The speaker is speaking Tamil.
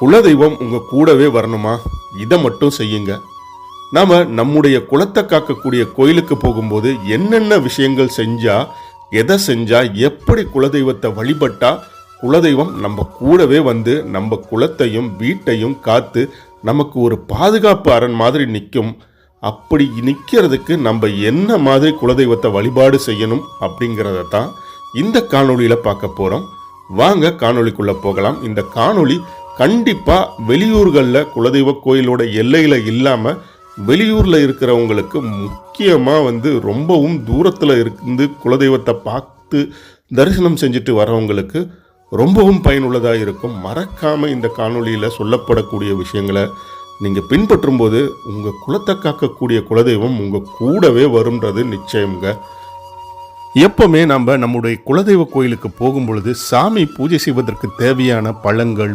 குலதெய்வம் உங்கள் கூடவே வரணுமா? இதை மட்டும் செய்யுங்க. நாம் நம்முடைய குலத்தை காக்கக்கூடிய கோயிலுக்கு போகும்போது என்னென்ன விஷயங்கள் செஞ்சால், எதை செஞ்சால், எப்படி குலதெய்வத்தை வழிபட்டா குலதெய்வம் நம்ம கூடவே வந்து நம்ம குலத்தையும் வீட்டையும் காத்து நமக்கு ஒரு பாதுகாப்பு அரண் மாதிரி நிற்கும். அப்படி நிற்கிறதுக்கு நம்ம என்ன மாதிரி குலதெய்வத்தை வழிபாடு செய்யணும் அப்படிங்கிறத தான் இந்த காணொளியில் பார்க்க போகிறோம். வாங்க காணொளிக்குள்ளே போகலாம். இந்த காணொளி கண்டிப்பாக வெளியூர்களில் குலதெய்வ கோயிலோட எல்லையில் இல்லாமல் வெளியூரில் இருக்கிறவங்களுக்கு முக்கியமாக ரொம்பவும் தூரத்தில் இருந்து குலதெய்வத்தை பார்த்து தரிசனம் செஞ்சுட்டு வரவங்களுக்கு ரொம்பவும் பயனுள்ளதாக இருக்கும். மறக்காமல் இந்த காணொளியில் சொல்லப்படக்கூடிய விஷயங்களை நீங்கள் பின்பற்றும் போது உங்கள் குலத்தை காக்கக்கூடிய குலதெய்வம் உங்கள் கூடவே வரும்ன்றது நிச்சயம்ங்க. எப்பவுமே நம்ம நம்முடைய குலதெய்வ கோயிலுக்கு போகும் பொழுது சாமி பூஜை செய்வதற்கு தேவையான பழங்கள்,